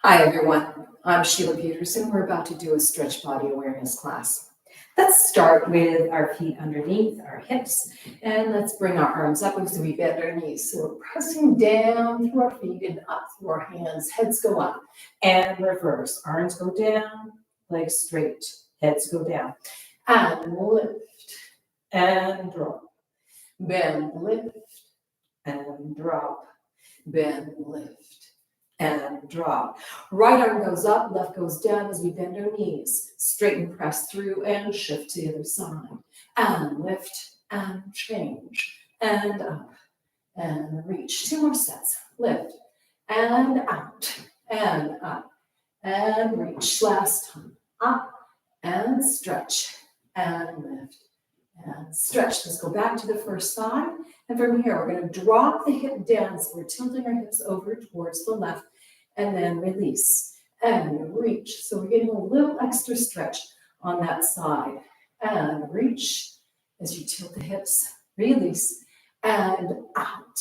Hi everyone, I'm Sheila Peterson. We're about to do a stretch body awareness class. Let's start with our feet underneath our hips and let's bring our arms up as we bend our knees. So we're pressing down through our feet and up through our hands. Heads go up and reverse. Arms go down, legs straight, heads go down. And lift and drop. Bend, lift and drop. Bend, lift and drop. Right arm goes up, left goes down as we bend our knees. Straighten, press through and shift to the other side. And lift and change. And up and reach. 2 more sets. Lift and out and up and reach. Last time. Up and stretch and lift and stretch. Let's go back to the first side. And from here, we're going to drop the hip down. So we're tilting our hips over towards the left and then release and reach. So we're getting a little extra stretch on that side. And reach as you tilt the hips, release and out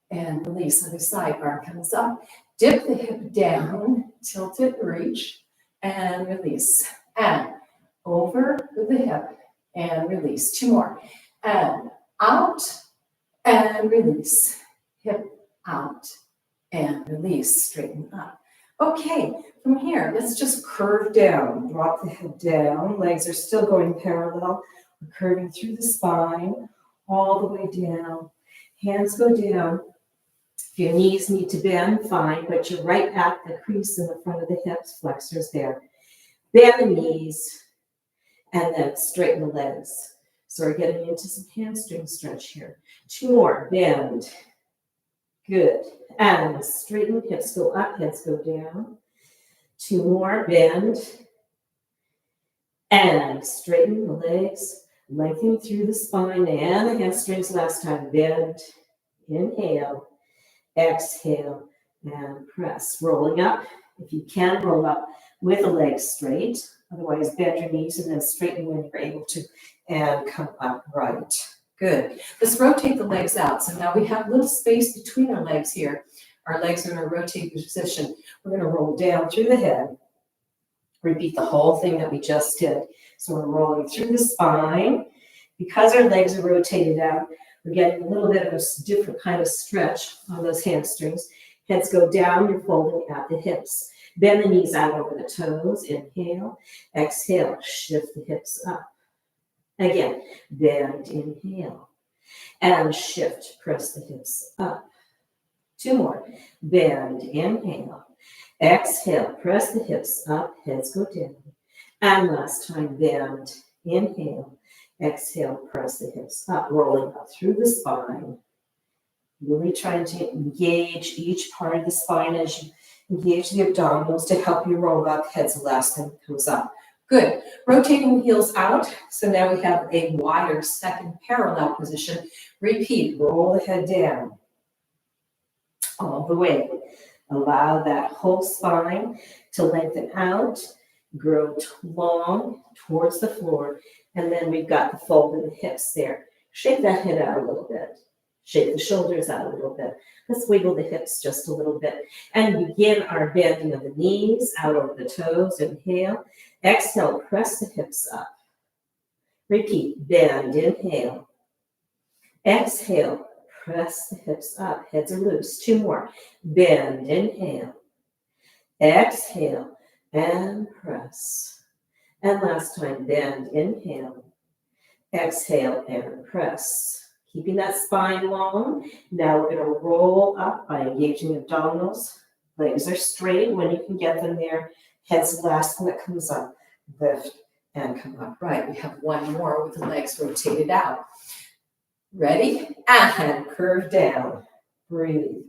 and release. Other side, arm comes up, dip the hip down, tilt it, reach and release. And over with the hip and release. 2 more. And out and release. Hip out and release. Straighten up. Okay, from here, let's just curve down. Drop the head down. Legs are still going parallel. We're curving through the spine all the way down. Hands go down. If your knees need to bend, fine, but you're right at the crease in the front of the hips, flexors there. Bend the knees. And then straighten the legs. So we're getting into some hamstring stretch here. 2 more, bend. Good. And straighten, hips go up, heads go down. 2 more, bend. And straighten the legs, lengthening through the spine and the hamstrings. Last time, bend. Inhale, exhale, and press. Rolling up. If you can, roll up with the legs straight. Otherwise, bend your knees and then straighten when you're able to and come upright. Good. Let's rotate the legs out. So now we have a little space between our legs here. Our legs are in a rotated position. We're going to roll down through the head. Repeat the whole thing that we just did. So we're rolling through the spine. Because our legs are rotated out, we're getting a little bit of a different kind of stretch on those hamstrings. Heads go down, you're folding at the hips. Bend the knees out over the toes. Inhale. Exhale. Shift the hips up. Again. Bend. Inhale. And shift. Press the hips up. 2 more. Bend. Inhale. Exhale. Press the hips up. Heads go down. And last time. Bend. Inhale. Exhale. Press the hips up. Rolling up through the spine. Really trying to engage each part of the spine as you engage the abdominals to help you roll up. Heads last time comes up. Good. Rotating heels out. So now we have a wider second parallel position. Repeat. Roll the head down. All the way. Allow that whole spine to lengthen out. Grow long towards the floor. And then we've got the fold in the hips there. Shake that head out a little bit. Shake the shoulders out a little bit. Let's wiggle the hips just a little bit. And begin our bending of the knees out over the toes. Inhale. Exhale. Press the hips up. Repeat. Bend. Inhale. Exhale. Press the hips up. Heads are loose. 2 more. Bend. Inhale. Exhale. And press. And last time. Bend. Inhale. Exhale. And press. Keeping that spine long. Now we're going to roll up by engaging the abdominals. Legs are straight when you can get them there. Head's the last one that comes up. Lift and come up. Right. We have 1 more with the legs rotated out. Ready? And curve down. Breathe.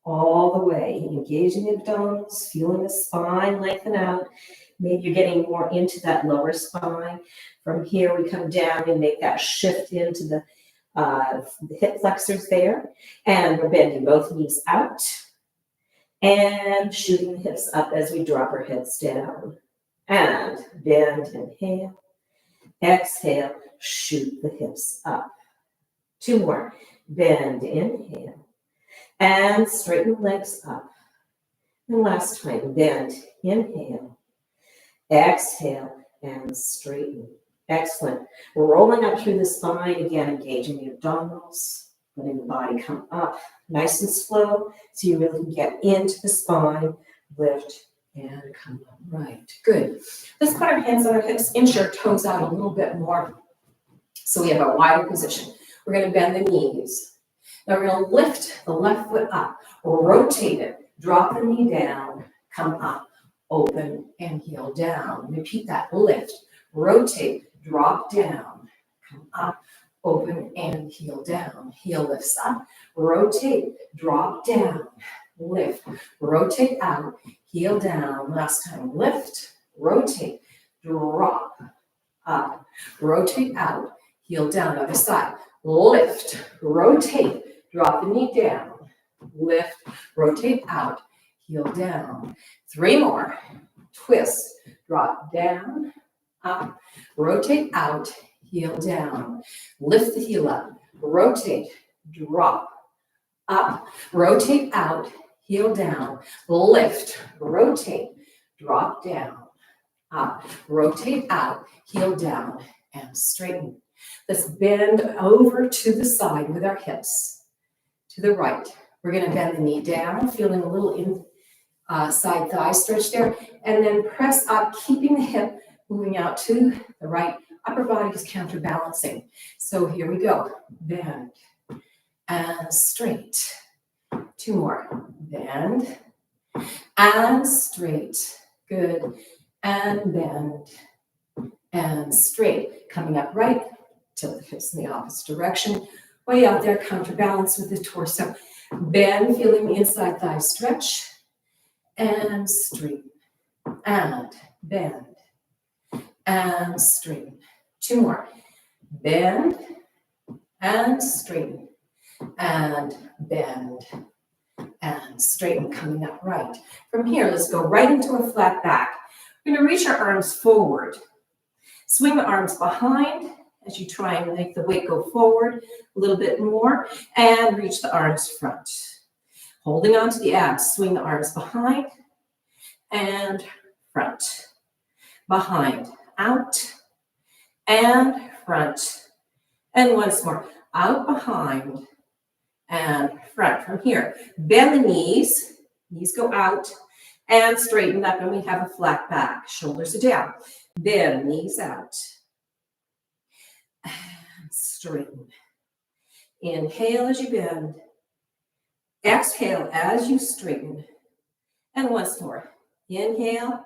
All the way. Engaging the abdominals. Feeling the spine lengthen out. Maybe you're getting more into that lower spine. From here, we come down and make that shift into the hip flexors there, and we're bending both knees out and shooting the hips up as we drop our heads down. And bend, inhale, exhale, shoot the hips up. 2 more. Bend, inhale, and straighten the legs up. And last time, bend, inhale, exhale, and straighten. Excellent. We're rolling up through the spine, again, engaging the abdominals, letting the body come up nice and slow so you really can get into the spine, lift, and come up. Right, good. Let's put our hands on our hips, inch our toes out a little bit more so we have a wider position. We're going to bend the knees. Now we're going to lift the left foot up, rotate it, drop the knee down, come up, open, and heel down. Repeat that, lift, rotate, drop down, come up, open, and heel down. Heel lifts up, rotate, drop down, lift, rotate out, heel down. Last time, lift, rotate, drop, up, rotate out, heel down. Other side, lift, rotate, drop the knee down, lift, rotate out, heel down. 3 more, twist, drop down, up, rotate out, heel down. Lift the heel up, rotate, drop, up, rotate out, heel down. Lift, rotate, drop down, up, rotate out, heel down, and straighten. Let's bend over to the side with our hips. To the right, we're going to bend the knee down, feeling a little side thigh stretch there, and then press up, keeping the hip moving out to the right. Upper body is counterbalancing. So here we go. Bend and straight. 2 more. Bend and straight. Good. And bend and straight. Coming up right. Tilt the hips in the opposite direction. Way out there, counterbalance with the torso. Bend, feeling the inside thigh stretch. And straighten. And bend. And straighten. 2 more. Bend and straighten. And bend and straighten, coming up right. From here, let's go right into a flat back. We're going to reach our arms forward. Swing the arms behind as you try and make the weight go forward a little bit more, and reach the arms front. Holding on to the abs, swing the arms behind and front. Behind, out, and front. And once more, out, behind, and front. From here, bend the knees go out, and straighten up, and we have a flat back. Shoulders are down. Bend, knees out, and straighten. Inhale as you bend. Exhale as you straighten. And once more, inhale,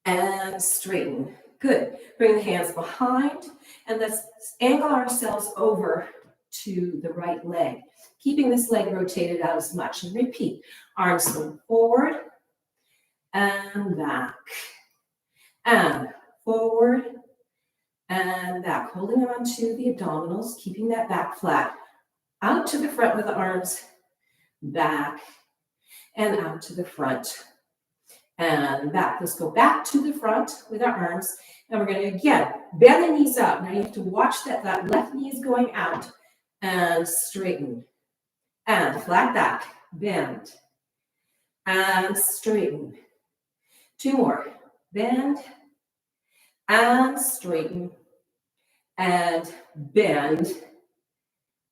and straighten. Good. Bring the hands behind, and let's angle ourselves over to the right leg, keeping this leg rotated out as much. And repeat. Arms go forward and back, and forward and back. Holding on to the abdominals, keeping that back flat. Out to the front with the arms, back, and out to the front. And back. Let's go back to the front with our arms. And we're going to, again, bend the knees out. Now you have to watch that left knee is going out. And straighten. And flat back. Bend. And straighten. 2 more. Bend. And straighten. And bend.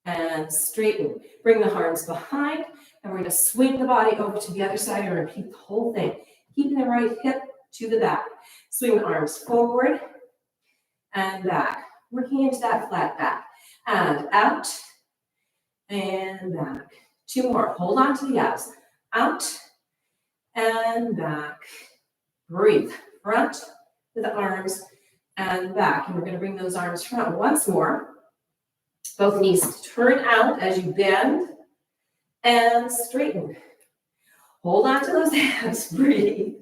And straighten. Bring the arms behind. And we're going to swing the body over to the other side and repeat the whole thing. Keeping the right hip to the back. Swing the arms forward and back. Working into that flat back. And out and back. 2 more. Hold on to the abs. Out and back. Breathe. Front with the arms and back. And we're going to bring those arms front once more. Both knees turn out as you bend and straighten. Hold on to those abs, breathe,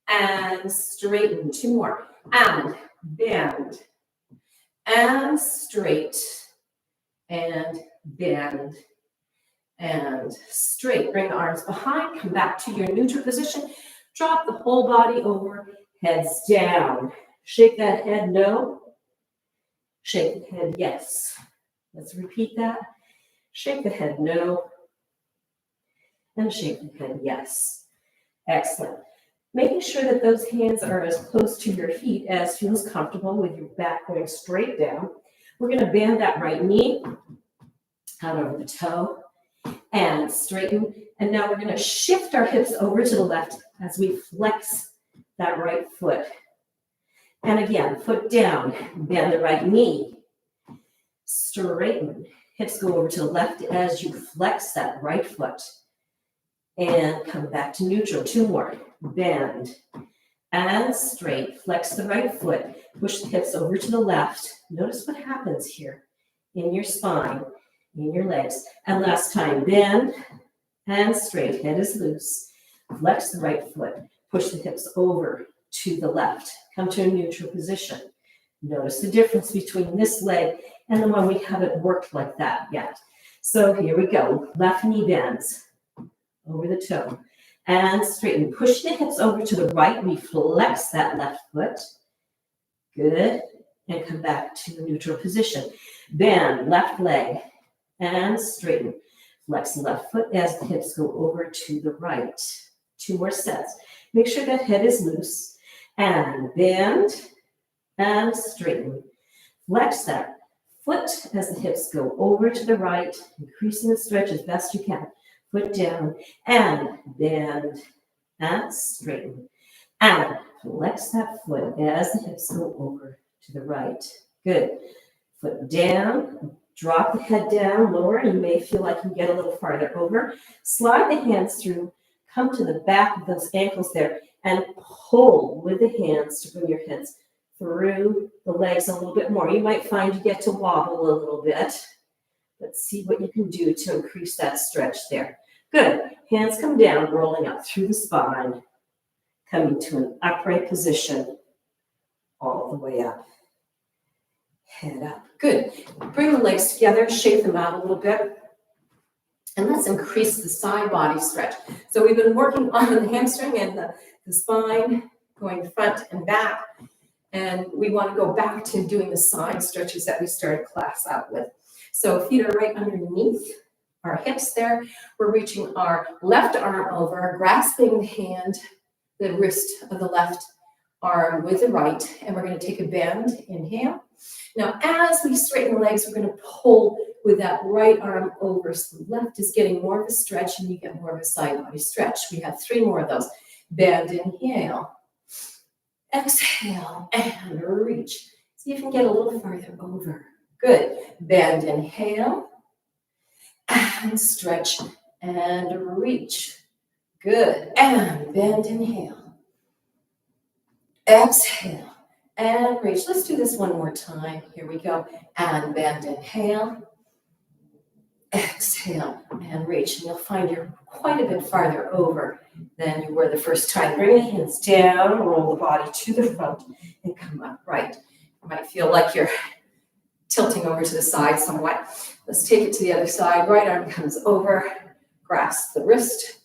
and straighten. 2 more, and bend, and straight, and bend, and straight. Bring the arms behind, come back to your neutral position, drop the whole body over, heads down. Shake that head, no. Shake the head, yes. Let's repeat that. Shake the head, no. And shake the head, yes. Excellent. Making sure that those hands are as close to your feet as feels comfortable with your back going straight down. We're going to bend that right knee out over the toe and straighten. And now we're going to shift our hips over to the left as we flex that right foot. And again, foot down, bend the right knee, straighten. Hips go over to the left as you flex that right foot. And come back to neutral. 2 more. Bend and straight. Flex the right foot. Push the hips over to the left. Notice what happens here in your spine, in your legs. And last time, bend and straight. Head is loose. Flex the right foot. Push the hips over to the left. Come to a neutral position. Notice the difference between this leg and the one we haven't worked like that yet. So here we go. Left knee bends over the toe and straighten. Push the hips over to the right. We flex that left foot. Good. And come back to a neutral position. Bend left leg and straighten. Flex the left foot as the hips go over to the right. 2 more sets. Make sure that head is loose and bend and straighten. Flex that foot as the hips go over to the right, increasing the stretch as best you can. Foot down and bend and straighten. And flex that foot as the hips go over to the right. Good. Foot down, drop the head down lower. You may feel like you get a little farther over. Slide the hands through, come to the back of those ankles there, and pull with the hands to bring your hands through the legs a little bit more. You might find you get to wobble a little bit. Let's see what you can do to increase that stretch there. Good. Hands come down, rolling up through the spine, coming to an upright position all the way up. Head up. Good. Bring the legs together, shake them out a little bit. And let's increase the side body stretch. So we've been working on the hamstring and the spine, going front and back. And we want to go back to doing the side stretches that we started class out with. So feet are right underneath our hips there. We're reaching our left arm over, grasping the hand, the wrist of the left arm with the right. And we're going to take a bend. Inhale. Now, as we straighten the legs, we're going to pull with that right arm over. So the left is getting more of a stretch and you get more of a side body stretch. We have 3 more of those. Bend, inhale. Exhale and reach. See if you can get a little farther over. Good. Bend, inhale. And stretch and reach. Good. And bend, inhale. Exhale and reach. Let's do this one more time. Here we go. And bend, inhale. Exhale and reach. And you'll find you're quite a bit farther over than you were the first time. Bring the hands down, roll the body to the front, and come upright. You might feel like you're tilting over to the side somewhat. Let's take it to the other side. Right arm comes over, grasp the wrist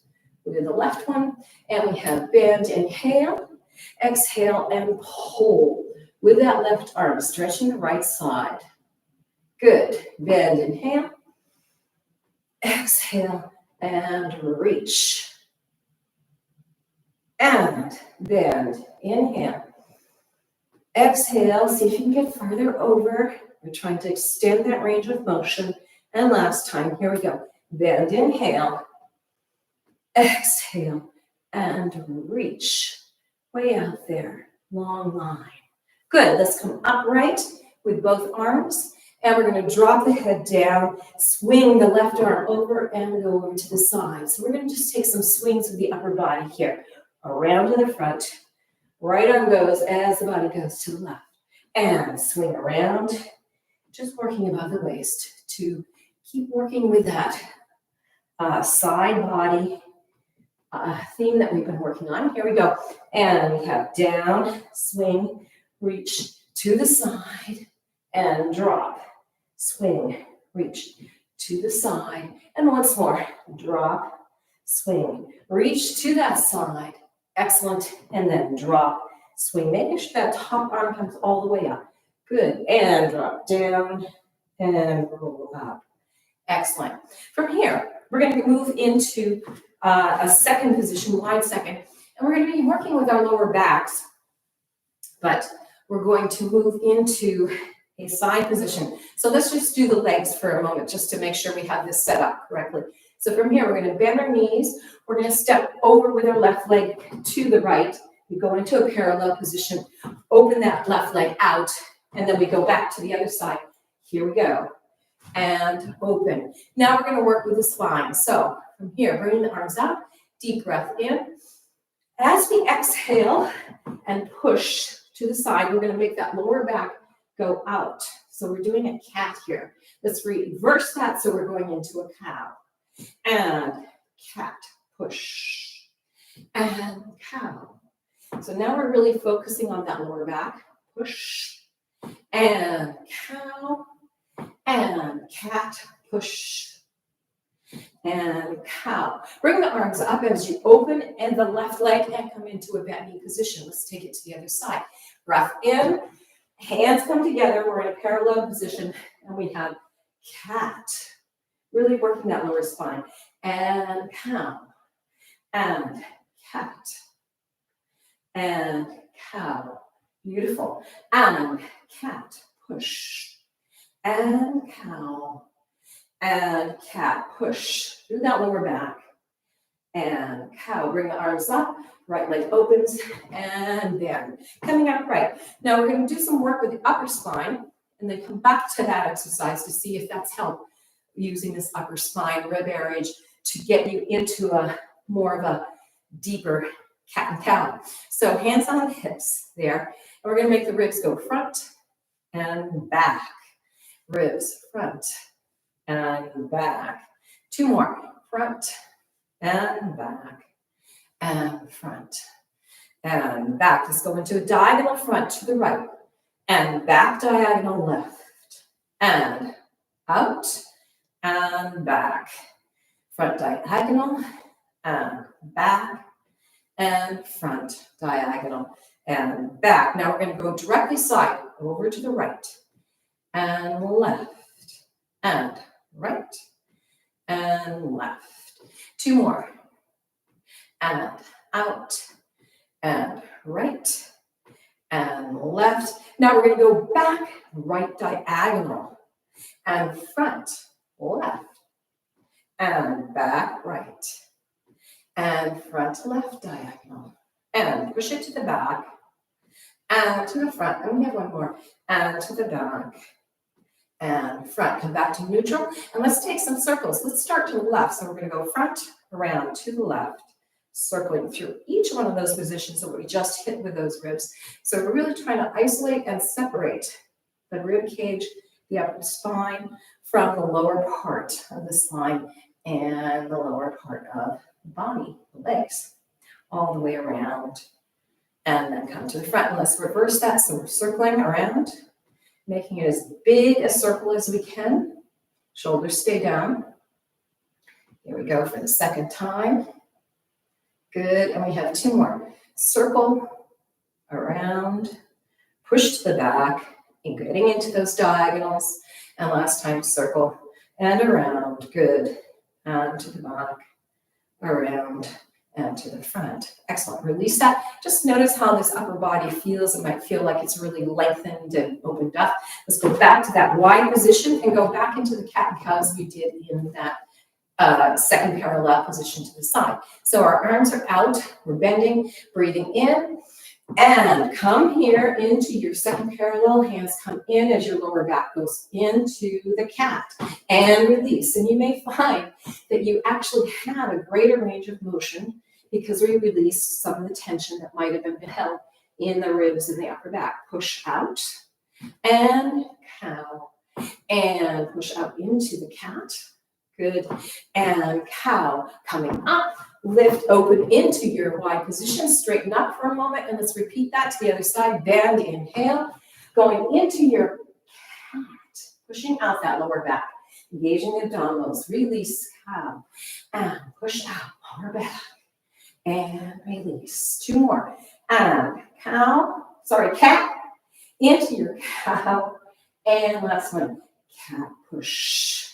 with the left one, and we have bend, inhale, exhale, and pull with that left arm, stretching the right side. Good. Bend, inhale, exhale, and reach. And bend, inhale. Exhale, see if you can get farther over. We're trying to extend that range of motion. And last time, here we go. Bend, inhale. Exhale, and reach. Way out there, long line. Good, let's come upright with both arms. And we're going to drop the head down, swing the left arm over, and go over to the side. So we're going to just take some swings with the upper body here. Around to the front. Right arm goes as the body goes to the left. And swing around. Just working above the waist to keep working with that side body theme that we've been working on. Here we go. And we have down, swing, reach to the side, and drop. Swing, reach to the side. And once more, drop, swing, reach to that side. Excellent. And then drop, swing. Making sure that top arm comes all the way up. Good. And drop down and roll up. Excellent. From here, we're going to move into a second position, wide second, and we're going to be working with our lower backs, but we're going to move into a side position. So let's just do the legs for a moment, just to make sure we have this set up correctly. So from here, we're going to bend our knees. We're going to step over with our left leg to the right. We go into a parallel position, open that left leg out, and then we go back to the other side. Here we go. And open. Now we're going to work with the spine. So from here, bringing the arms up, deep breath in. As we exhale and push to the side, we're going to make that lower back go out. So we're doing a cat here. Let's reverse that. So we're going into a cow. And cat, push. And cow. So now we're really focusing on that lower back. Push. And cow. And cat, push. And cow. Bring the arms up as you open and the left leg and come into a bent knee position. Let's take it to the other side. Breath in, hands come together. We're in a parallel position and we have cat. Really working that lower spine. And cow. And cat. And cow. Beautiful. And cat, push. And cow. And cat, push through that lower back. And cow, bring the arms up, right leg opens, and bend. Coming up right. Now we're going to do some work with the upper spine, and then come back to that exercise to see if that's helped using this upper spine rib area to get you into a more of a deeper cat and cow. So hands on the hips there, and we're going to make the ribs go front and back. Ribs, front and back. Two more. Front and back and front and back. Let's go into a diagonal front to the right and back diagonal left and out and back. Front diagonal and back and front diagonal and back. Now we're going to go directly side over to the right and left and right and left. Two more. And out and right and left. Now we're going to go back, right diagonal and front, left and back, right and front, left diagonal and push it to the back and to the front. And we have one more. And to the back and front. Come back to neutral. And let's take some circles. Let's start to the left. So we're going to go front, around, to the left, circling through each one of those positions that we just hit with those ribs. So we're really trying to isolate and separate the rib cage, the upper spine, from the lower part of the spine and the lower part of the body, the legs, all the way around. And then come to the front. And let's reverse that. So we're circling around, making it as big a circle as we can. Shoulders stay down. Here we go for the second time. Good. And we have two more. Circle around, push to the back, and getting into those diagonals. And last time, circle and around. Good. And to the back, around, and to the front. Excellent. Release that. Just notice how this upper body feels. It might feel like it's really lengthened and opened up. Let's go back to that wide position and go back into the cat and cow as we did in that second parallel position to the side. So our arms are out. We're bending, breathing in, and come here into your second parallel. Hands come in as your lower back goes into the cat and release. And you may find that you actually have a greater range of motion because we released some of the tension that might have been held in the ribs and the upper back. Push out and cow and push out into the cat. Good. And cow coming up. Lift, open into your wide position. Straighten up for a moment. And let's repeat that to the other side. Bend, inhale. Going into your cat. Pushing out that lower back. Engaging the abdominals. Release, cow. And push out, lower back. And release. Two more. And cat. Into your cow. And last one. Cat, push.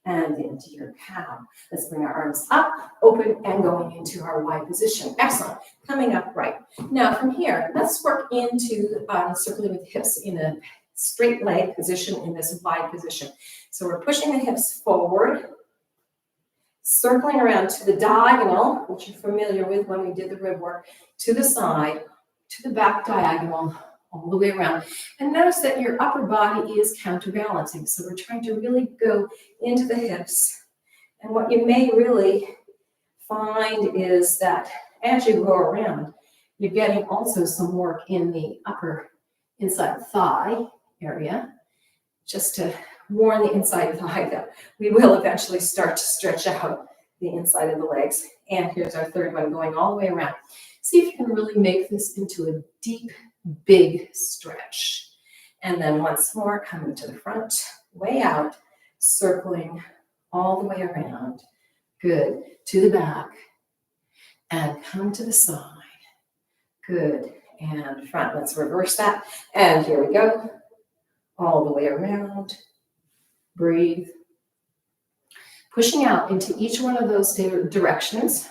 and into your cow. Let's bring our arms up, open, and going into our wide position. Excellent. Coming up right. Now from here, let's work into circling with the hips in a straight leg position in this wide position. So we're pushing the hips forward, circling around to the diagonal, which you're familiar with when we did the rib work, to the side, to the back diagonal, all the way around. And notice that your upper body is counterbalancing. So we're trying to really go into the hips. And what you may really find is that as you go around, you're getting also some work in the upper inside thigh area, just to warn the inside thigh that we will eventually start to stretch out the inside of the legs. And here's our third one going all the way around. See if you can really make this into a deep, big stretch. And then once more, coming to the front, way out, circling all the way around. Good. To the back. And come to the side. Good. And front. Let's reverse that. And here we go. All the way around. Breathe. Pushing out into each one of those directions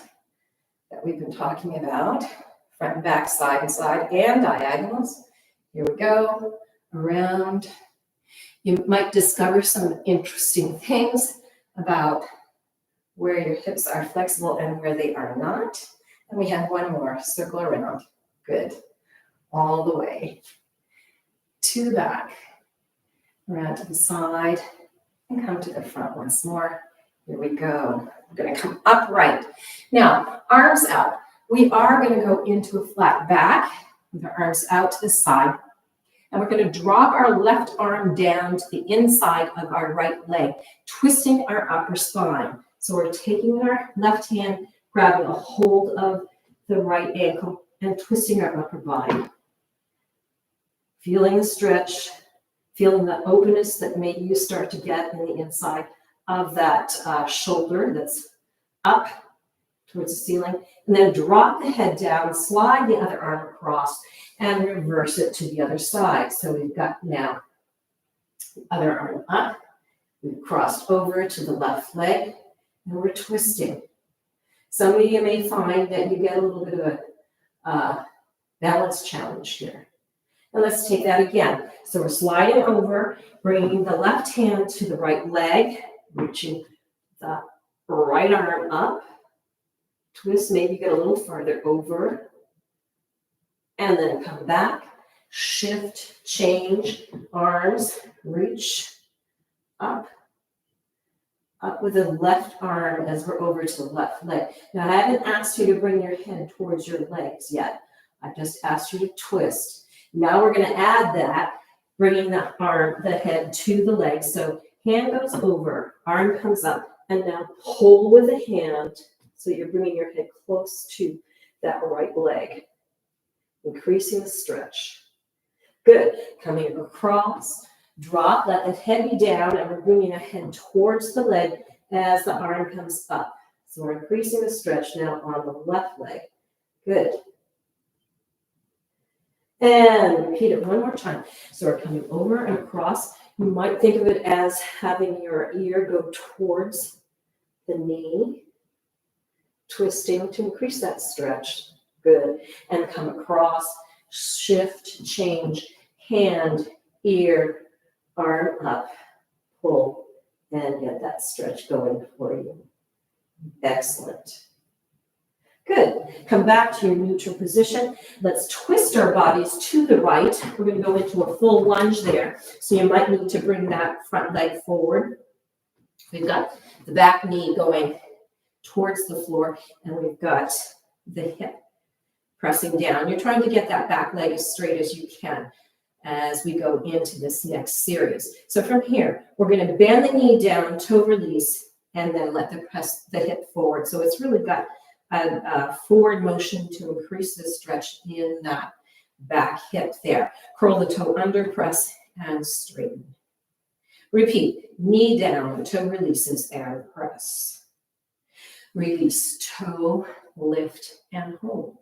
that we've been talking about. Front and back, side and side, and diagonals. Here we go. Around. You might discover some interesting things about where your hips are flexible and where they are not. And we have one more. Circle around. Good. All the way to the back, around to the side, and come to the front once more. Here we go. We're going to come upright. Now, arms out. We are going to go into a flat back with our arms out to the side. And we're going to drop our left arm down to the inside of our right leg, twisting our upper spine. So we're taking our left hand, grabbing a hold of the right ankle, and twisting our upper body. Feeling the stretch, feeling the openness that maybe you start to get in the inside of that shoulder that's up towards the ceiling. And then drop the head down, slide the other arm across, and reverse it to the other side. So we've got now the other arm up. We've crossed over to the left leg, and we're twisting. Some of you may find that you get a little bit of a balance challenge here. And let's take that again. So we're sliding over, bringing the left hand to the right leg, reaching the right arm up. Twist, maybe get a little farther over. And then come back, shift, change, arms, reach, up with the left arm as we're over to the left leg. Now, I haven't asked you to bring your head towards your legs yet. I've just asked you to twist. Now we're going to add that, bringing the head to the leg. So hand goes over, arm comes up, and now pull with the hand so you're bringing your head close to that right leg, increasing the stretch. Good. Coming across, drop, let the head be down, and we're bringing the head towards the leg as the arm comes up. So we're increasing the stretch now on the left leg. Good. And repeat it one more time. So we're coming over and across. You might think of it as having your ear go towards the knee, twisting to increase that stretch. Good. And come across, shift, change, hand, ear, arm up, pull, and get that stretch going for you. Excellent. Good. Come back to your neutral position. Let's twist our bodies to the right. We're going to go into a full lunge there. So you might need to bring that front leg forward. We've got the back knee going towards the floor, and we've got the hip pressing down. You're trying to get that back leg as straight as you can as we go into this next series. So from here, we're going to bend the knee down, toe release, and then press the hip forward. So it's really got a forward motion to increase the stretch in that back hip there. Curl the toe under, press, and straighten. Repeat, knee down, toe releases, and press. Release, toe, lift, and hold.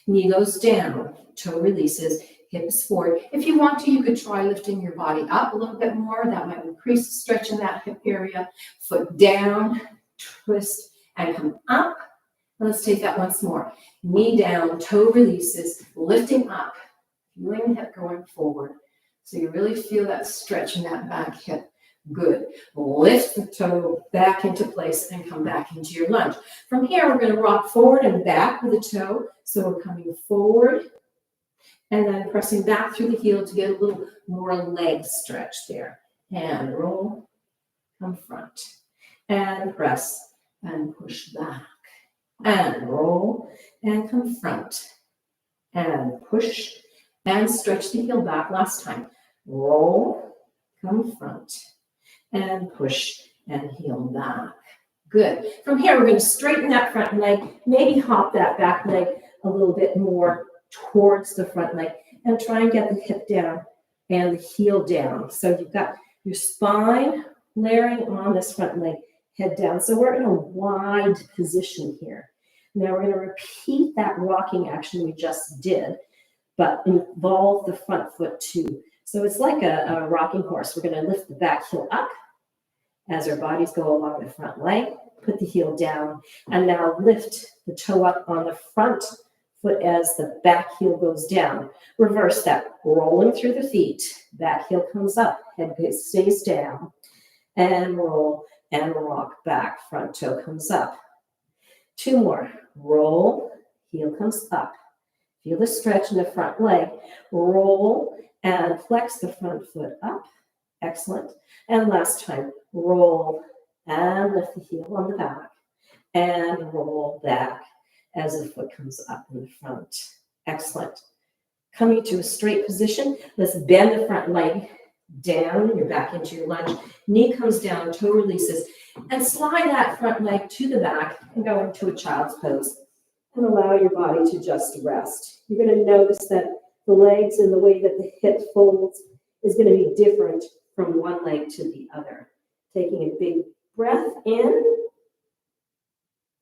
Knee goes down, toe releases, hips forward. If you want to, you could try lifting your body up a little bit more. That might increase the stretch in that hip area. Foot down, twist, and come up. Let's take that once more. Knee down, toe releases, lifting up, feeling the hip going forward. So you really feel that stretch in that back hip. Good. Lift the toe back into place and come back into your lunge. From here, we're going to rock forward and back with the toe. So we're coming forward and then pressing back through the heel to get a little more leg stretch there. And roll, come front, and press and push back. And roll and come front and push and stretch the heel back. Last time. Roll, come front and push and heel back. Good. From here, we're going to straighten that front leg, maybe hop that back leg a little bit more towards the front leg and try and get the hip down and the heel down. So you've got your spine layering on this front leg, head down. So we're in a wide position here. Now we're going to repeat that rocking action we just did, but involve the front foot too. So it's like a rocking horse. We're going to lift the back heel up as our bodies go along the front leg, put the heel down, and now lift the toe up on the front foot as the back heel goes down. Reverse that, rolling through the feet. Back heel comes up, head stays down, and roll and rock back. Front toe comes up. 2 more. Roll, heel comes up. Feel the stretch in the front leg. Roll and flex the front foot up. Excellent. And last time, roll and lift the heel on the back and roll back as the foot comes up in the front. Excellent. Coming to a straight position, let's bend the front leg down. You're back into your lunge. Knee comes down, toe releases, and slide that front leg to the back and go into a child's pose. And allow your body to just rest. You're going to notice that the legs and the way that the hip folds is going to be different from one leg to the other. Taking a big breath in,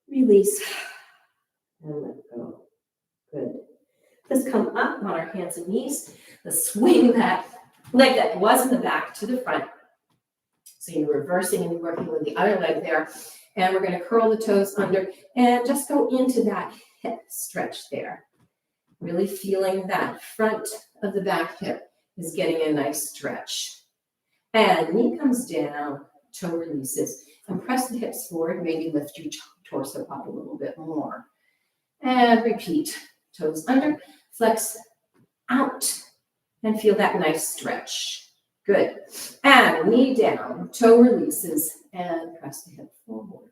release, and let go. Good. Let's come up on our hands and knees. Let's swing that leg that was in the back to the front. So you're reversing and working with the other leg there. And we're going to curl the toes under and just go into that hip stretch there. Really feeling that front of the back hip is getting a nice stretch. And knee comes down, toe releases, and press the hips forward. Maybe lift your torso up a little bit more. And repeat. Toes under, flex out, and feel that nice stretch. Good. And knee down, toe releases, and press the hip forward.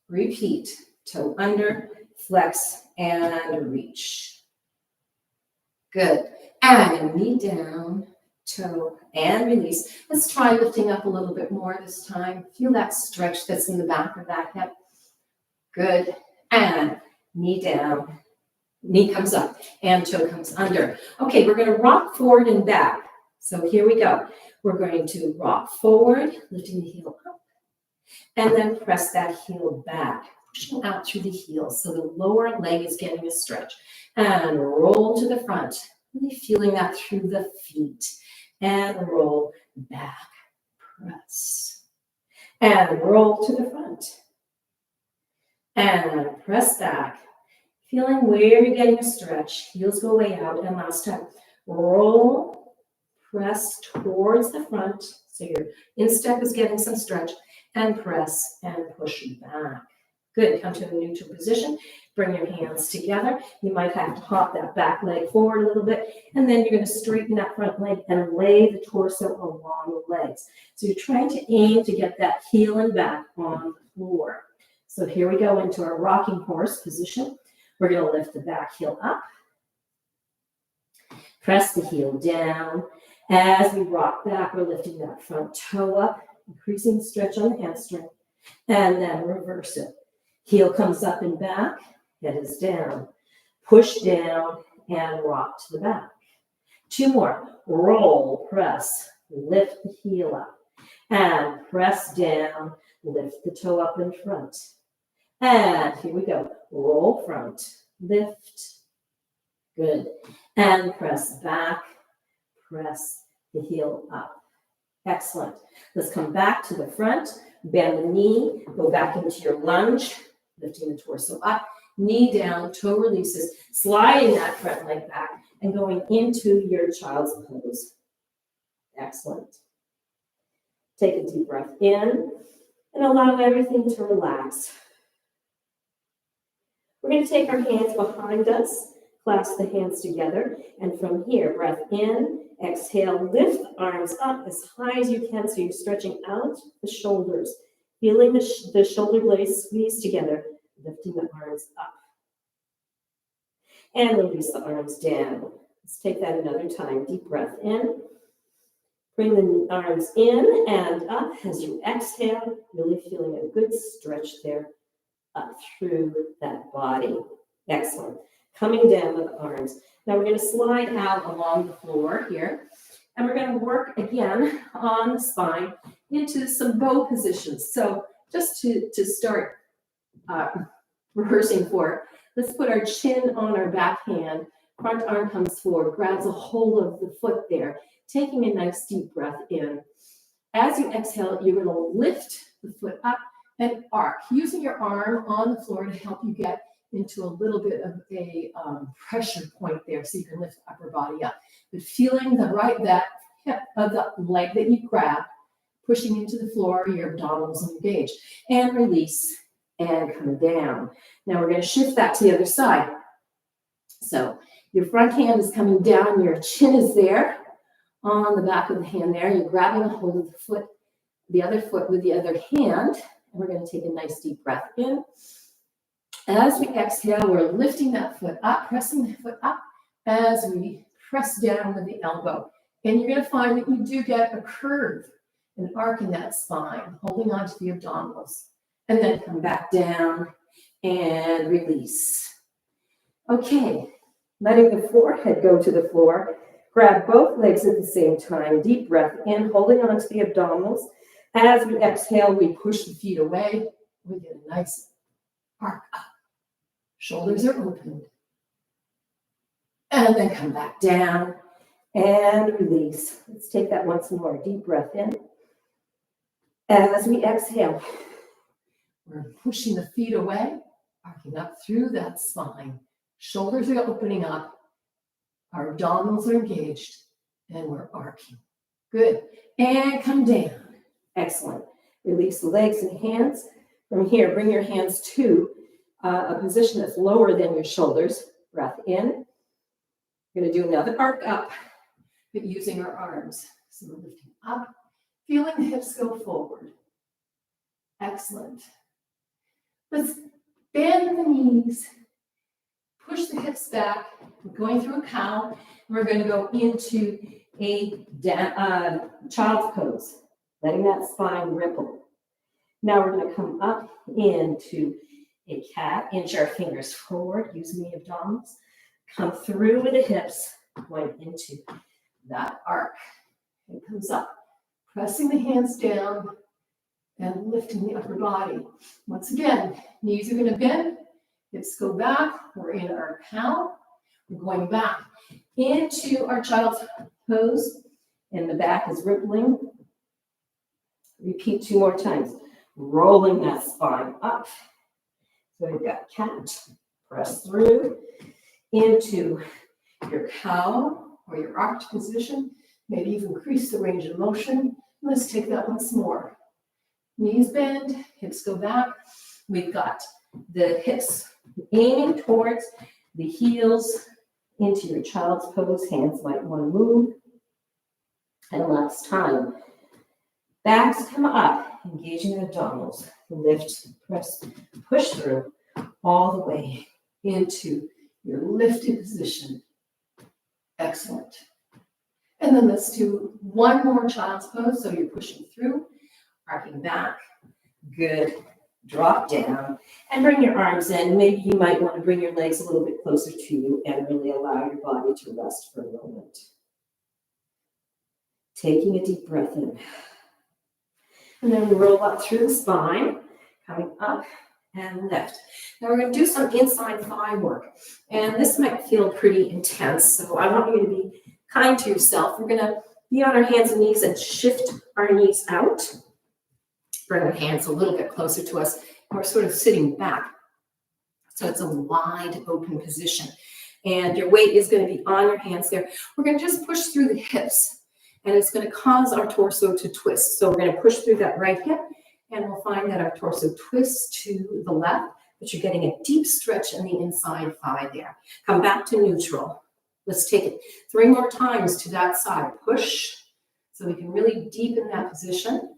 Repeat. Toe under, flex, and reach. Good. And knee down, toe, and release. Let's try lifting up a little bit more this time. Feel that stretch that's in the back of that hip. Good. And knee down, knee comes up, and toe comes under. Okay, we're going to rock forward and back. So here we go. We're going to rock forward, lifting the heel up, and then press that heel back, pushing out through the heel so the lower leg is getting a stretch. And roll to the front, really feeling that through the feet. And roll back, press. And roll to the front. And press back, feeling where you're getting a stretch. Heels go way out. And last time, roll, press towards the front. So your instep is getting some stretch. And press and push back. Good. Come to a neutral position. Bring your hands together. You might have to hop that back leg forward a little bit. And then you're going to straighten that front leg and lay the torso along the legs. So you're trying to aim to get that heel and back on the floor. So here we go into our rocking horse position. We're going to lift the back heel up. Press the heel down. As we rock back, we're lifting that front toe up, increasing stretch on the hamstring, and then reverse it. Heel comes up and back, head is down. Push down and rock to the back. 2 more. Roll, press, lift the heel up, and press down, lift the toe up in front. And here we go. Roll front, lift. Good. And press back, press the heel up. Excellent. Let's come back to the front, bend the knee, go back into your lunge, lifting the torso up, knee down, toe releases, sliding that front leg back, and going into your child's pose. Excellent. Take a deep breath in and allow everything to relax. We're going to take our hands behind us, clasp the hands together, and from here, breath in, exhale, lift the arms up as high as you can so you're stretching out the shoulders, feeling the shoulder blades squeeze together, lifting the arms up. And release the arms down. Let's take that another time. Deep breath in. Bring the arms in and up as you exhale, really feeling a good stretch there up through that body. Excellent. Coming down with the arms. Now we're going to slide out along the floor here, and we're going to work again on the spine into some bow positions. So just to start rehearsing for, let's put our chin on our back hand, front arm comes forward, grabs a hold of the foot there, taking a nice deep breath in. As you exhale, you're going to lift the foot up and arc, using your arm on the floor to help you get into a little bit of a pressure point there so you can lift the upper body up. But feeling that hip of the leg that you grab, pushing into the floor, your abdominals engaged, and release and come down. Now we're going to shift that to the other side. So your front hand is coming down, your chin is there on the back of the hand there. You're grabbing a hold of the foot, the other foot with the other hand, and we're going to take a nice deep breath in. As we exhale, we're lifting that foot up, pressing the foot up as we press down with the elbow. And you're going to find that you do get a curve, an arc in that spine, holding onto the abdominals. And then come back down and release. Okay, letting the forehead go to the floor. Grab both legs at the same time. Deep breath in, holding onto the abdominals. As we exhale, we push the feet away. We get a nice arc up. Shoulders are opened. And then come back down and release. Let's take that once more. Deep breath in. As we exhale, we're pushing the feet away, arcing up through that spine. Shoulders are opening up. Our abdominals are engaged, and we're arcing. Good. And come down. Excellent. Release the legs and hands. From here, bring your hands to a position that's lower than your shoulders. Breath in. We're going to do another arc up, but using our arms. So we're lifting up, feeling the hips go forward. Excellent. Let's bend the knees. Push the hips back. We're going through a cow. And we're going to go into a child's pose, letting that spine ripple. Now we're going to come up into a cat, inch our fingers forward, using the abdominals. Come through with the hips, going into that arc. It comes up, pressing the hands down and lifting the upper body. Once again, knees are going to bend, hips go back. We're in our cow. We're going back into our child's pose, and the back is rippling. Repeat 2 more times, rolling that spine up. So we've got cat, press through into your cow or your arched position. Maybe even increase the range of motion. Let's take that once more. Knees bend, hips go back. We've got the hips aiming towards the heels into your child's pose. Hands might want to move. And last time. Backs come up, engaging the abdominals. Lift, press, push through all the way into your lifted position. Excellent. And then let's do one more child's pose. So you're pushing through, arcing back. Good. Drop down and bring your arms in. Maybe you might want to bring your legs a little bit closer to you and really allow your body to rest for a moment. Taking a deep breath in. And then roll up through the spine, coming up and lift. Now we're going to do some inside thigh work. And this might feel pretty intense, so I want you to be kind to yourself. We're going to be on our hands and knees and shift our knees out. Bring our hands a little bit closer to us. And we're sort of sitting back. So it's a wide open position. And your weight is going to be on your hands there. We're going to just push through the hips. And it's going to cause our torso to twist. So we're going to push through that right hip. And we'll find that our torso twists to the left. But you're getting a deep stretch in the inside thigh there. Come back to neutral. Let's take it 3 more times to that side. Push so we can really deepen that position.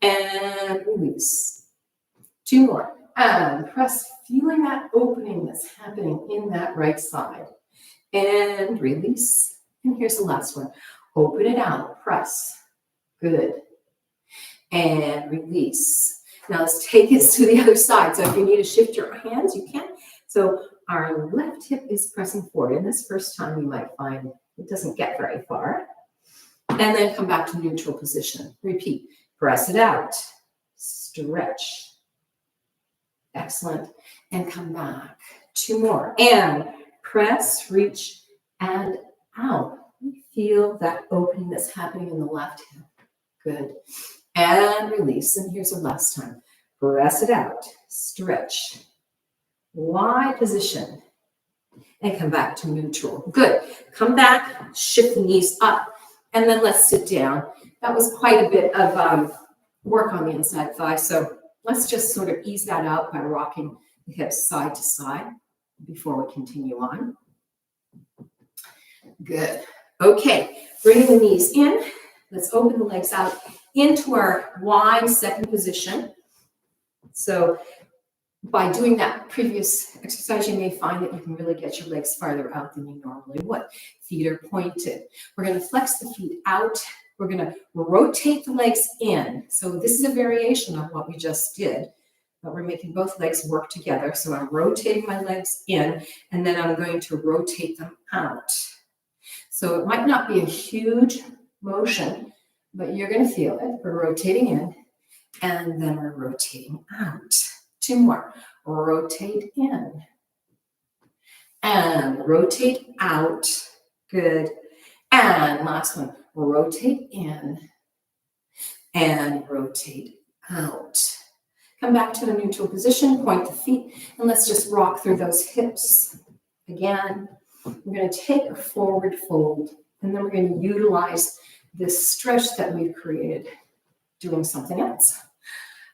And release. 2 more. And press, feeling that opening that's happening in that right side. And release. And here's the last one. Open it out. Press. Good. And release. Now let's take this to the other side. So if you need to shift your hands, you can. So our left hip is pressing forward. And this first time you might find it doesn't get very far. And then come back to neutral position. Repeat. Press it out. Stretch. Excellent. And come back. 2 more. And press, reach, and out. Feel that opening that's happening in the left hip. Good. And release. And here's the last time. Press it out. Stretch. Wide position. And come back to neutral. Good. Come back. Shift the knees up. And then let's sit down. That was quite a bit of work on the inside thigh. So let's just sort of ease that out by rocking the hips side to side before we continue on. Good. Okay. Bringing the knees in. Let's open the legs out into our wide second position. So by doing that previous exercise, you may find that you can really get your legs farther out than you normally would. Feet are pointed. We're going to flex the feet out. We're going to rotate the legs in. So this is a variation of what we just did, but we're making both legs work together. So I'm rotating my legs in, and then I'm going to rotate them out. So it might not be a huge motion, but you're going to feel it. We're rotating in, and then we're rotating out. 2 more. Rotate in. And rotate out. Good. And last one. Rotate in. And rotate out. Come back to a neutral position. Point the feet. And let's just rock through those hips. Again, we're going to take a forward fold. And then we're going to utilize this stretch that we've created doing something else.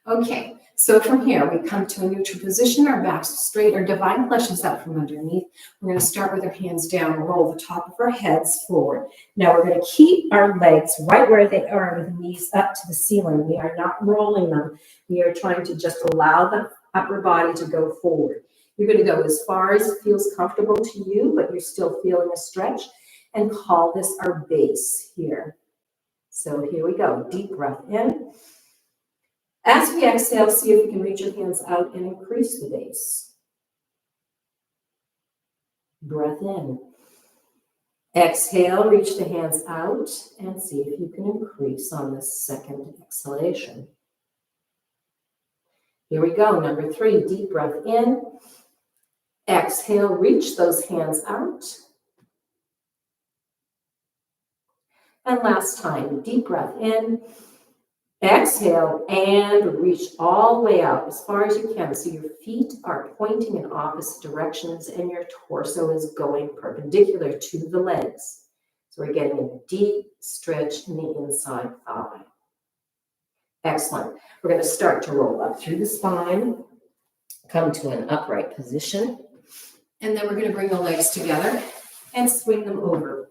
Okay, so from here we come to a neutral position, our backs straight, our divine flesh is up from underneath. We're going to start with our hands down, roll the top of our heads forward. Now we're going to keep our legs right where they are with the knees up to the ceiling. We are not rolling them. We are trying to just allow the upper body to go forward. You're going to go as far as it feels comfortable to you, but you're still feeling a stretch, and call this our base here. So here we go. Deep breath in. As we exhale, see if you can reach your hands out and increase the base. Breath in. Exhale, reach the hands out and see if you can increase on this second exhalation. Here we go. Number 3, deep breath in. Exhale, reach those hands out. And last time, deep breath in. Exhale and reach all the way out as far as you can. So your feet are pointing in opposite directions and your torso is going perpendicular to the legs. So we're getting a deep stretch in the inside thigh. Excellent. We're going to start to roll up through the spine, come to an upright position, and then we're going to bring the legs together and swing them over.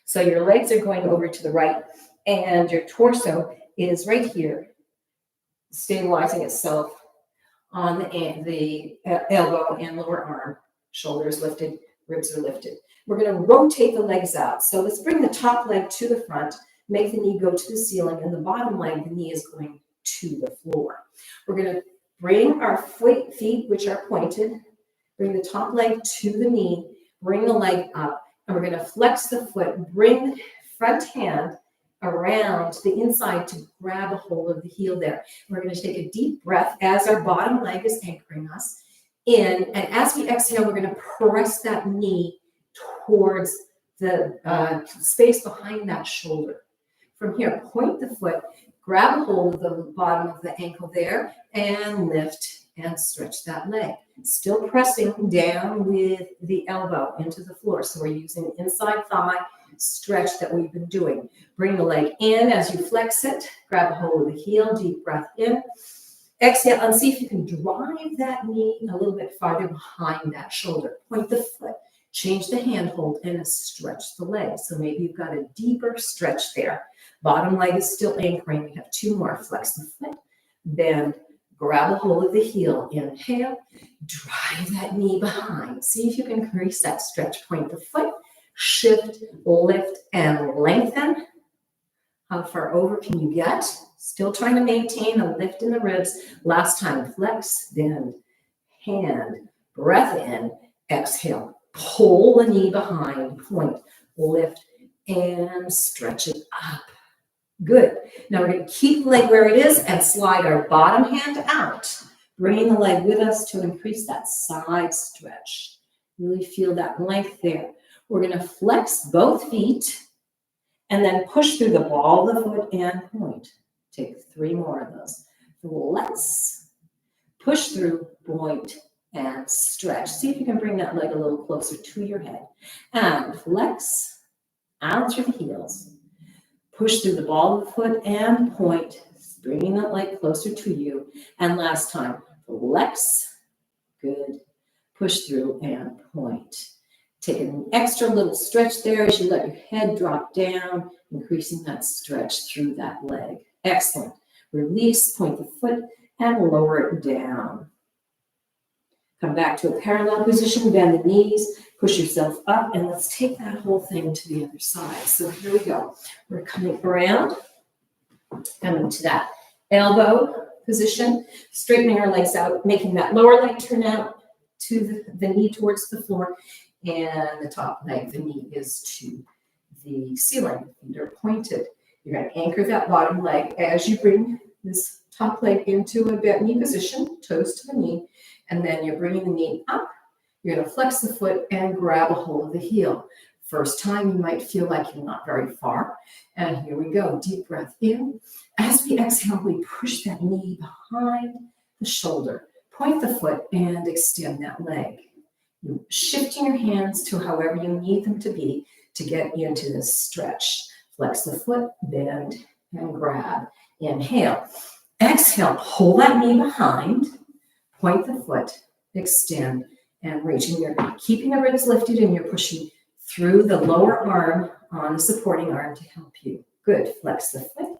So your legs are going over to the right, and your torso is right here, stabilizing itself on the elbow and lower arm. Shoulders lifted, ribs are lifted. We're going to rotate the legs out. So let's bring the top leg to the front, make the knee go to the ceiling, and the bottom leg, the knee is going to the floor. We're going to bring our feet, which are pointed, bring the top leg to the knee, bring the leg up, and we're going to flex the foot, bring front hand around the inside to grab a hold of the heel there. We're going to take a deep breath as our bottom leg is anchoring us in. And as we exhale, we're going to press that knee towards the space behind that shoulder. From here, point the foot, grab a hold of the bottom of the ankle there, and lift and stretch that leg. Still pressing down with the elbow into the floor. So we're using inside thigh stretch that we've been doing. Bring the leg in as you flex it. Grab a hold of the heel, deep breath in. Exhale, and see if you can drive that knee a little bit farther behind that shoulder. Point the foot, change the handhold, and stretch the leg. So maybe you've got a deeper stretch there. Bottom leg is still anchoring. We have 2 more. Flex the foot, bend, grab a hold of the heel. Inhale, drive that knee behind. See if you can increase that stretch. Point the foot, shift, lift, and lengthen. How far over can you get? Still trying to maintain a lift in the ribs. Last time, flex, bend, hand, breath in, exhale. Pull the knee behind, point, lift, and stretch it up. Good. Now we're going to keep the leg where it is and slide our bottom hand out, bringing the leg with us to increase that side stretch. Really feel that length there. We're going to flex both feet and then push through the ball of the foot and point. Take 3 more of those. Flex, push through, point, and stretch. See if you can bring that leg a little closer to your head. And flex, out through the heels. Push through the ball of the foot and point, bringing that leg closer to you. And last time, flex, good. Push through and point. Take an extra little stretch there as you let your head drop down, increasing that stretch through that leg. Excellent. Release, point the foot, and lower it down. Come back to a parallel position, bend the knees, push yourself up, and let's take that whole thing to the other side. So here we go. We're coming around, coming to that elbow position, straightening our legs out, making that lower leg turn out to the knee towards the floor, and the top leg, the knee is to the ceiling. Feet are pointed. You're going to anchor that bottom leg as you bring this top leg into a bent knee position, toes to the knee, and then you're bringing the knee up. You're going to flex the foot and grab a hold of the heel. First time, you might feel like you're not very far. And here we go. Deep breath in. As we exhale, we push that knee behind the shoulder. Point the foot and extend that leg. You're shifting your hands to however you need them to be to get into this stretch. Flex the foot, bend, and grab. Inhale. Exhale, pull that knee behind. Point the foot, extend, and reach. And you're keeping the ribs lifted and you're pushing through the lower arm on the supporting arm to help you. Good. Flex the foot,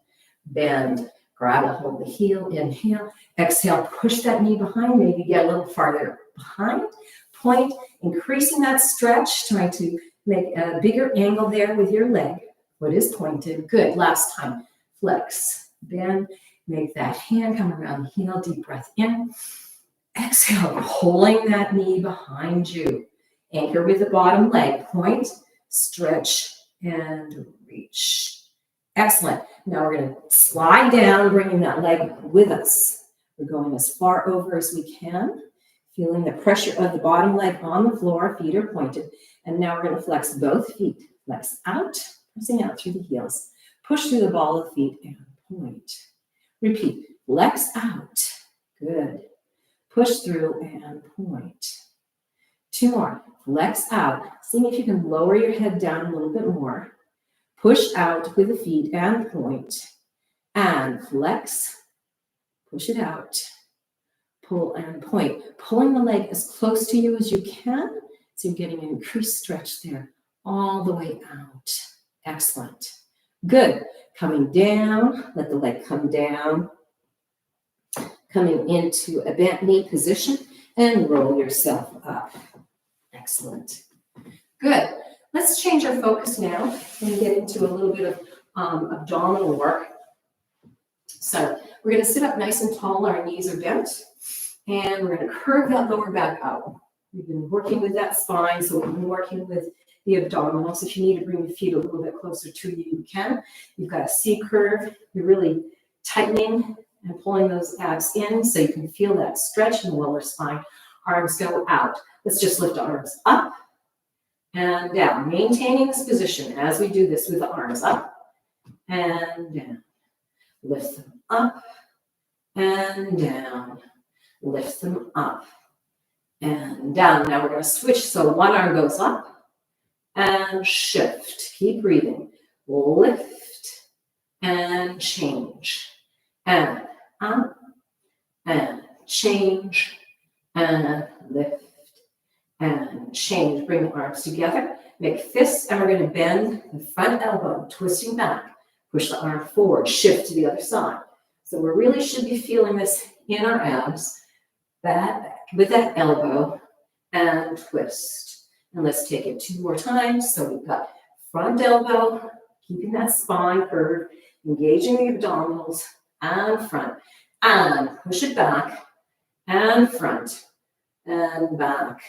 bend, grab a hold of the heel. Inhale. Exhale, push that knee behind. Maybe get a little farther behind. Point, increasing that stretch, trying to make a bigger angle there with your leg. Foot is pointed. Good. Last time. Flex, bend, make that hand come around the heel. Deep breath in. Exhale, pulling that knee behind you. Anchor with the bottom leg. Point, stretch, and reach. Excellent. Now we're going to slide down, bringing that leg with us. We're going as far over as we can, feeling the pressure of the bottom leg on the floor. Feet are pointed. And now we're going to flex both feet. Flex out, pressing out through the heels. Push through the ball of the feet and point. Repeat. Flex out. Good. Push through and point. 2 more. Flex out. See if you can lower your head down a little bit more. Push out with the feet and point. And flex. Push it out. Pull and point. Pulling the leg as close to you as you can. So you're getting an increased stretch there all the way out. Excellent. Good. Coming down. Let the leg come down. Coming into a bent knee position and roll yourself up. Excellent. Good. Let's change our focus now and get into a little bit of abdominal work. So we're going to sit up nice and tall. Our knees are bent. And we're going to curve that lower back out. We've been working with that spine, so we've been working with the abdominals. If you need to bring the feet a little bit closer to you, you can. You've got a C curve. You're really tightening and pulling those abs in so you can feel that stretch in the lower spine. Arms go out. Let's just lift the arms up and down, maintaining this position as we do this with the arms up and down. Lift them up and down. Lift them up and down. Now we're going to switch. So one arm goes up and shift. Keep breathing. Lift and change. And up and change and lift and change. Bring the arms together. Make fists, and we're going to bend the front elbow, twisting back. Push the arm forward. Shift to the other side. So we really should be feeling this in our abs. Back with that elbow and twist. And let's take it 2 more times. So we've got front elbow, keeping that spine curved, engaging the abdominals and front. And push it back and front and back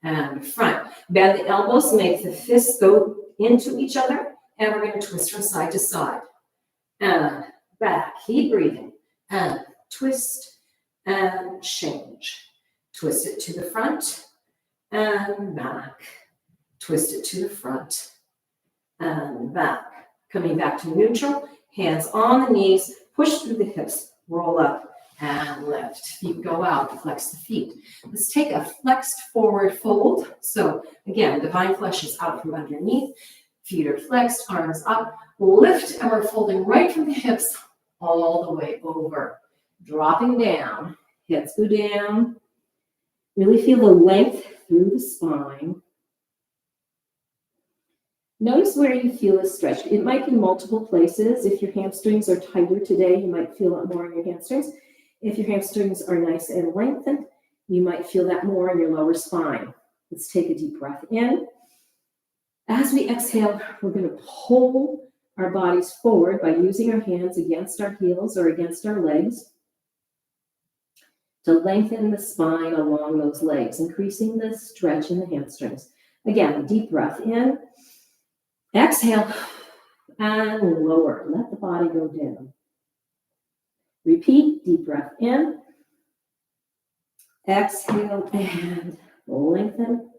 and front. Bend the elbows, make the fists go into each other. And we're going to twist from side to side. And back. Keep breathing. And twist. And change. Twist it to the front and back. Twist it to the front and back. Coming back to neutral, hands on the knees, push through the hips, roll up and lift. Feet go out, flex the feet. Let's take a flexed forward fold. So again, divine flesh is out from underneath. Feet are flexed, arms up, lift, and we're folding right from the hips all the way over. Dropping down, hips go down. Really feel the length through the spine. Notice where you feel a stretch. It might be multiple places. If your hamstrings are tighter today, you might feel it more in your hamstrings. If your hamstrings are nice and lengthened, you might feel that more in your lower spine. Let's take a deep breath in. As we exhale, we're going to pull our bodies forward by using our hands against our heels or against our legs to lengthen the spine along those legs, increasing the stretch in the hamstrings. Again, deep breath in, exhale, and lower. Let the body go down. Repeat, deep breath in, exhale, and lengthen.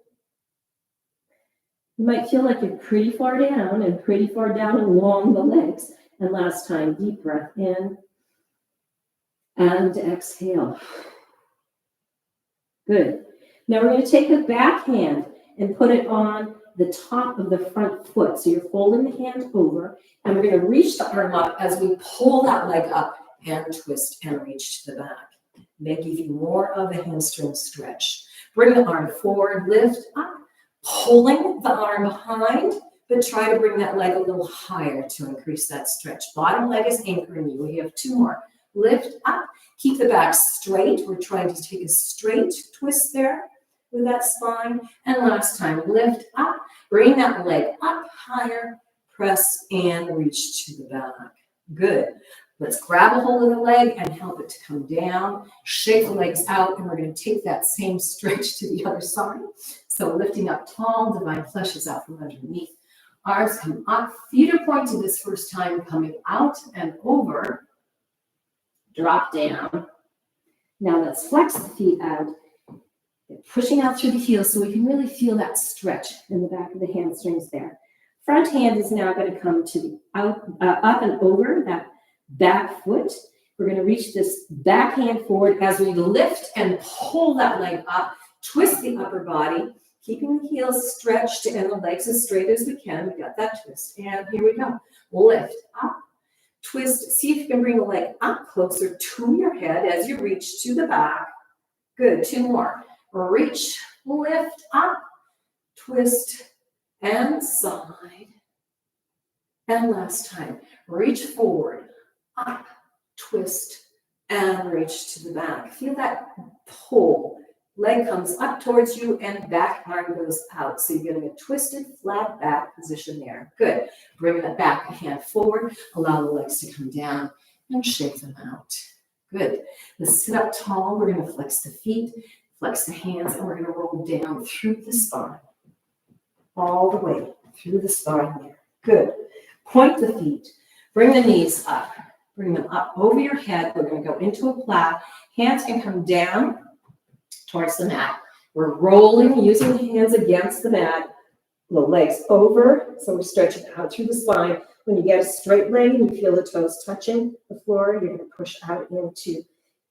You might feel like you're pretty far down and along the legs. And last time, deep breath in and exhale. Good. Now we're going to take a back hand and put it on the top of the front foot. So you're folding the hand over, and we're going to reach the arm up as we pull that leg up and twist and reach to the back. May give you more of a hamstring stretch. Bring the arm forward, lift up, pulling the arm behind, but try to bring that leg a little higher to increase that stretch. Bottom leg is anchoring you. We have 2 more. Lift up, keep the back straight. We're trying to take a straight twist there with that spine. And last time, lift up, bring that leg up higher, press and reach to the back. Good. Let's grab a hold of the leg and help it to come down. Shake the legs out, and we're going to take that same stretch to the other side. So lifting up tall, divine flesh is out from underneath. Arms come up, feet are pointed this first time, coming out and over. Drop down. Now let's flex the feet out, pushing out through the heels so we can really feel that stretch in the back of the hamstrings there. Front hand is now going to come to the up and over that back foot. We're going to reach this back hand forward as we lift and pull that leg up, twist the upper body, keeping the heels stretched and the legs as straight as we can. We got that twist. And here we go. Lift up. Twist, see if you can bring the leg up closer to your head as you reach to the back. Good, 2 more. Reach, lift up, twist, and side. And last time, reach forward, up, twist, and reach to the back. Feel that pull. Leg comes up towards you and back arm goes out. So you're getting a twisted, flat back position there. Good. Bring that back hand forward. Allow the legs to come down and shake them out. Good. Let's sit up tall. We're going to flex the feet, flex the hands, and we're going to roll down through the spine. all the way through the spine there. Good. Point the feet. Bring the knees up. Bring them up over your head. We're going to go into a plow. Hands can come down towards the mat. We're rolling, using the hands against the mat. The legs over, so we're stretching out through the spine. When you get a straight leg and you feel the toes touching the floor, you're going to push out into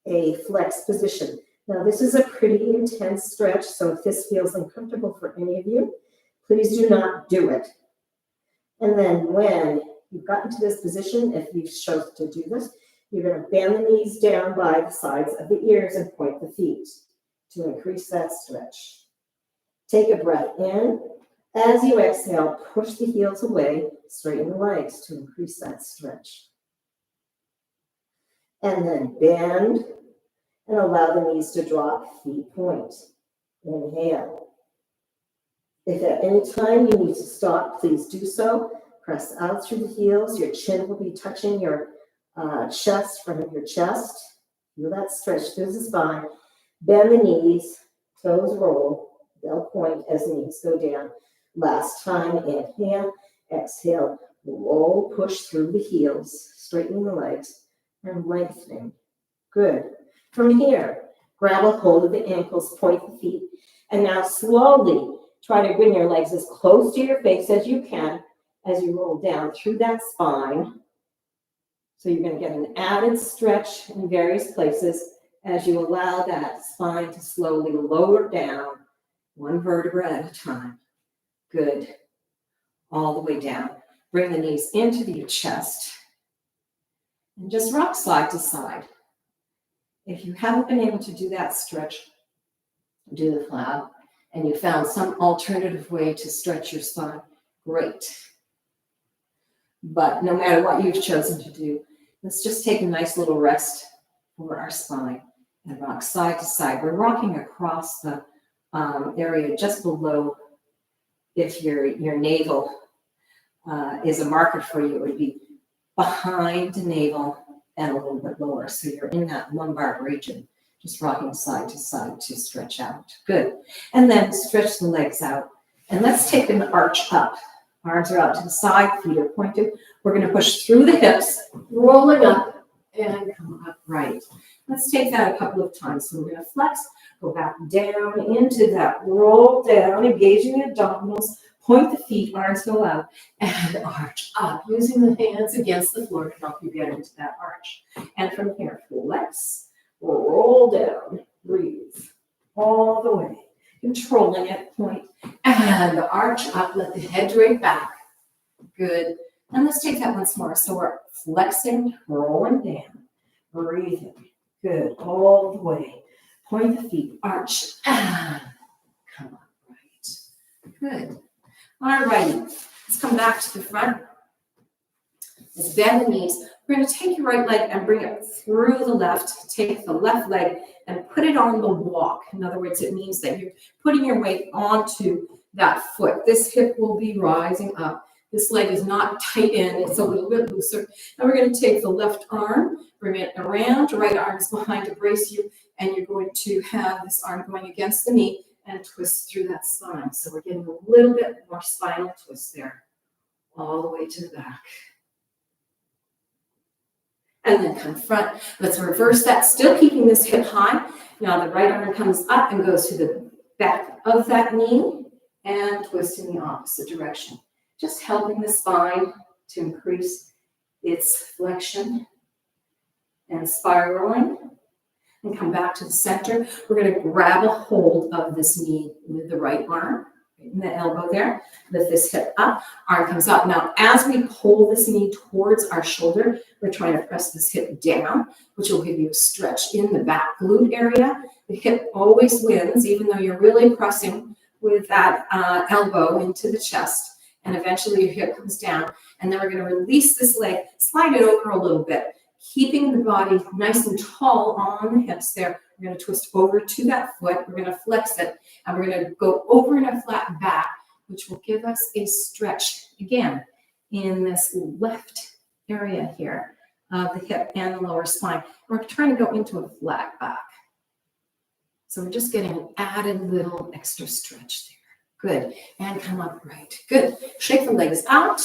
a flex position. Now, this is a pretty intense stretch, so if this feels uncomfortable for any of you, please do not do it. And then when you've gotten to this position, if you've chosen to do this, you're going to bend the knees down by the sides of the ears and point the feet to increase that stretch. Take a breath in. As you exhale, push the heels away, straighten the legs to increase that stretch. And then bend and allow the knees to drop, feet point. Inhale. If at any time you need to stop, please do so. Press out through the heels. Your chin will be touching your chest, front of your chest. Feel that stretch through the spine. Bend the knees, toes roll. They'll point as the knees go down. Last time, inhale, exhale, roll, push through the heels, straightening the legs and lengthening. Good. From here, grab a hold of the ankles, point the feet, and now slowly try to bring your legs as close to your face as you can as you roll down through that spine. So you're going to get an added stretch in various places as you allow that spine to slowly lower down, one vertebra at a time. Good. All the way down. Bring the knees into your chest and just rock side to side. If you haven't been able to do that stretch, do the plow, and you found some alternative way to stretch your spine, great. But no matter what you've chosen to do, let's just take a nice little rest for our spine and rock side to side. We're rocking across the area just below. If your navel is a marker for you, it would be behind the navel and a little bit lower. So you're in that lumbar region, just rocking side to side to stretch out. Good. And then stretch the legs out. And let's take an arch up. Arms are out to the side, feet are pointed. We're going to push through the hips, rolling up and come up right. Let's take that a couple of times. So we're going to flex, go back down into that roll down, engaging the abdominals, point the feet, arms go out, and arch up, using the hands against the floor to help you get into that arch. And from here, flex, roll down, breathe, all the way, controlling it, point, and arch up, let the head drape back. Good. And let's take that once more. So we're flexing, rolling down, breathing. Good. All the way. Point the feet, arch, and come up right. Good. All righty. Let's come back to the front. Let's bend the knees. We're going to take your right leg and bring it through the left. Take the left leg and put it on the walk. In other words, it means that you're putting your weight onto that foot. This hip will be rising up. This leg is not tight in, it's a little bit looser. Now we're going to take the left arm, bring it around, right arm is behind to brace you, and you're going to have this arm going against the knee and twist through that spine. So we're getting a little bit more spinal twist there, all the way to the back. And then come front. Let's reverse that, still keeping this hip high. Now the right arm comes up and goes to the back of that knee and twist in the opposite direction. Just helping the spine to increase its flexion and spiraling. And come back to the center. We're going to grab a hold of this knee with the right arm, right in the elbow there. Lift this hip up, arm comes up. Now, as we pull this knee towards our shoulder, we're trying to press this hip down, which will give you a stretch in the back glute area. The hip always wins, even though you're really pressing with that elbow into the chest. And eventually your hip comes down. And then we're going to release this leg, slide it over a little bit, keeping the body nice and tall on the hips there. We're going to twist over to that foot. We're going to flex it. And we're going to go over in a flat back, which will give us a stretch, again, in this left area here of the hip and the lower spine. We're trying to go into a flat back. So we're just getting an added little extra stretch there. Good. And come upright. Good. Shake the legs out.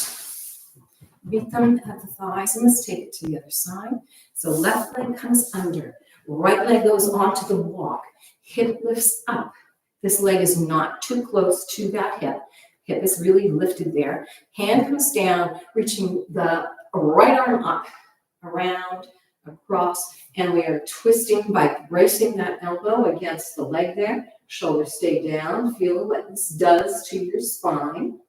Beat them at the thighs. And let's take it to the other side. So left leg comes under. Right leg goes onto the walk. Hip lifts up. This leg is not too close to that hip. Hip is really lifted there. Hand comes down, reaching the right arm up, around, across, and we are twisting by bracing that elbow against the leg there. Shoulders stay down. Feel what this does to your spine.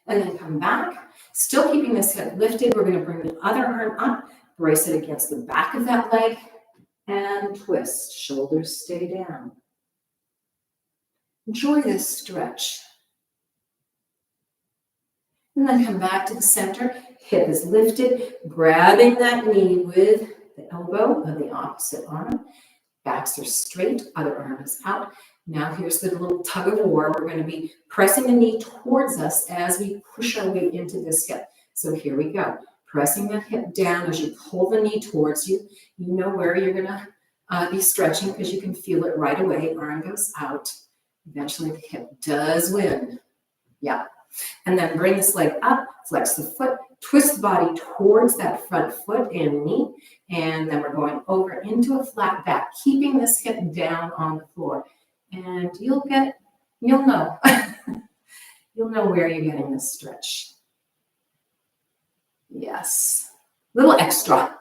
And then come back. Still keeping this hip lifted, we're going to bring the other arm up, brace it against the back of that leg, and twist. Shoulders stay down. Enjoy this stretch. And then come back to the center. Hip is lifted, grabbing that knee with the elbow of the opposite arm. Backs are straight, other arm is out. Now here's the little tug of war. We're going to be pressing the knee towards us as we push our way into this hip. So here we go. Pressing that hip down as you pull the knee towards you. You know where you're going to be stretching because you can feel it right away. Arm goes out. Eventually the hip does win. Yeah. And then bring this leg up, flex the foot, twist the body towards that front foot and knee. And then we're going over into a flat back, keeping this hip down on the floor. And you'll know. You'll know where you're getting this stretch. Yes. Little extra.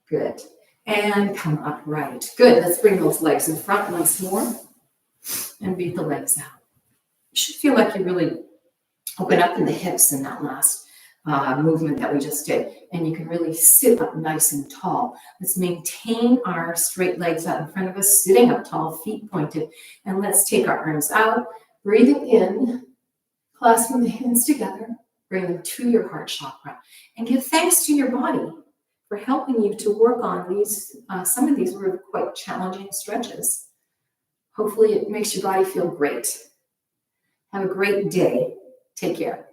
Good. And come upright. Good. Let's bring those legs in front once more. And beat the legs out. You should feel like you really open up in the hips in that last movement that we just did. And you can really sit up nice and tall. Let's maintain our straight legs out in front of us, sitting up tall, feet pointed. And let's take our arms out, breathing in, clasping the hands together, bring them to your heart chakra. And give thanks to your body for helping you to work on these. Some of these were quite challenging stretches. Hopefully it makes your body feel great. Have a great day. Take care.